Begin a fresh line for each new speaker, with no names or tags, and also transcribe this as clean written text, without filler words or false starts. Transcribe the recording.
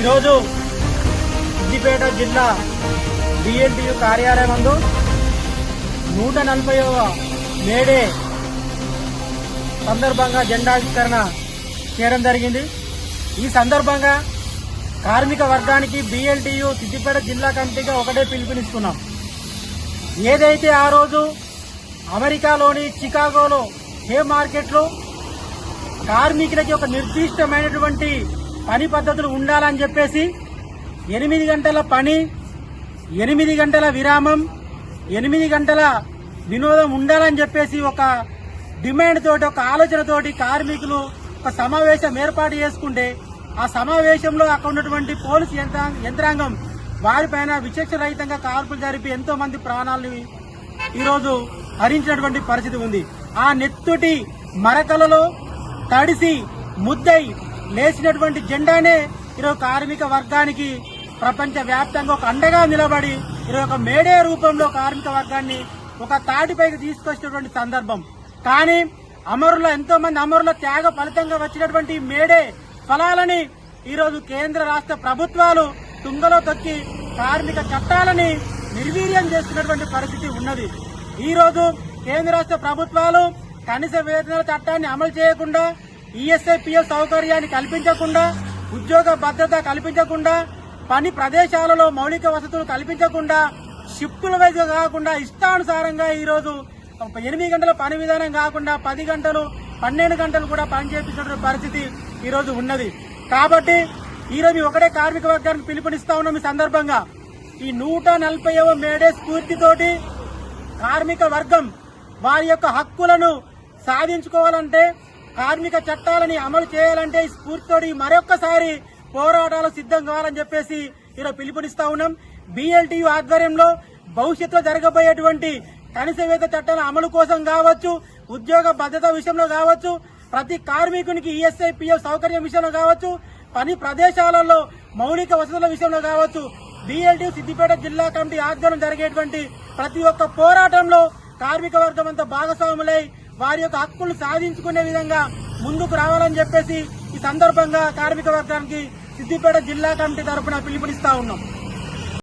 ఈరోజు సిద్దిపేట జిల్లా బిఎల్టీయు కార్యాలయం నందు 140వ మేడే సందర్భంగా జెండావిష్కరణ చేయడం జరిగింది. ఈ సందర్భంగా కార్మిక వర్గానికి బిఎల్టీయు సిద్దిపేట జిల్లా కమిటీగా ఒకటే పిలుపునిస్తున్నాం. ఏదైతే ఆ రోజు అమెరికాలోని చికాగోలో హే మార్కెట్లో కార్మికులకి ఒక నిర్దిష్టమైనటువంటి పని పద్ధతులు ఉండాలని చెప్పేసి 8 గంటల పని, 8 గంటల విరామం, 8 గంటల వినోదం ఉండాలని చెప్పేసి ఒక డిమాండ్ తోటి, ఒక ఆలోచనతోటి కార్మికులు ఒక సమావేశం ఏర్పాటు చేసుకుంటే ఆ సమావేశంలో అక్కడ ఉన్నటువంటి పోలీసు యంత్రాంగం వారిపైన విచక్ష రహితంగా కాల్పులు జరిపి ఎంతో మంది ప్రాణాలను ఈరోజు హరించినటువంటి పరిస్థితి ఉంది. ఆ నెత్తుటి మరకలలో తడిసి ముద్దై లేచినటువంటి జెండానే ఈరోజు కార్మిక వర్గానికి ప్రపంచ వ్యాప్తంగా ఒక అండగా నిలబడి ఈరోజు ఒక మేడే రూపంలో కార్మిక వర్గాన్ని ఒక తాటిపైకి తీసుకొచ్చినటువంటి సందర్భం. కానీ ఎంతో మంది అమరుల త్యాగ ఫలితంగా వచ్చినటువంటి మేడే ఫలాలని ఈరోజు కేంద్ర రాష్ట్ర ప్రభుత్వాలు తుంగలో తొక్కి కార్మిక చట్టాలని నిర్వీర్యం చేస్తున్నటువంటి పరిస్థితి ఉన్నది. ఈ రోజు కేంద్ర రాష్ట్ర ప్రభుత్వాలు కనీస వేతనాల చట్టాన్ని అమలు చేయకుండా, ఈఎస్ఐపిఎఫ్ సౌకర్యాన్ని కల్పించకుండా, ఉద్యోగ భద్రత కల్పించకుండా, పని ప్రదేశాలలో మౌలిక వసతులు కల్పించకుండా, షిఫ్టుల వైజ్ కాకుండా ఇష్టానుసారంగా ఈరోజు 8 గంటల పని విధానం కాకుండా 10 గంటలు 12 గంటలు కూడా పని చేపించిన పరిస్థితి ఈరోజు ఉన్నది. కాబట్టి ఈరోజు ఒకటే కార్మిక వర్గానికి పిలుపునిస్తా ఉన్నాం. ఈ సందర్భంగా ఈ 140వ మేడే స్ఫూర్తితోటి కార్మిక వర్గం వారి యొక్క హక్కులను సాధించుకోవాలంటే, కార్మిక చట్టాలని అమలు చేయాలంటే ఈ స్ఫూర్తితోటి మరొక్కసారి పోరాటాలు సిద్ధం కావాలని చెప్పేసి ఈరోజు పిలుపునిస్తా ఉన్నాం. బిఎల్టీయు ఆధ్వర్యంలో భవిష్యత్తులో జరగబోయేటువంటి కనీస వేతన చట్టాల అమలు కోసం కావచ్చు, ఉద్యోగ భద్రత విషయంలో కావచ్చు, ప్రతి కార్మికునికి ఈఎస్ఐపిఎఫ్ సౌకర్యం విషయంలో కావచ్చు, పని ప్రదేశాలలో మౌలిక వసతుల విషయంలో కావచ్చు, బిఎల్టీయు సిద్దిపేట జిల్లా కమిటీ ఆధ్వర్యం జరిగేటువంటి ప్రతి ఒక్క పోరాటంలో కార్మిక వర్గం అంతా భాగస్వాములై వారి యొక్క హక్కులు సాధించుకునే విధంగా ముందుకు రావాలని చెప్పేసి ఈ సందర్భంగా కార్మిక వర్గానికి సిద్దిపేట జిల్లా కమిటీ తరఫున పిలుపునిస్తా ఉన్నాం.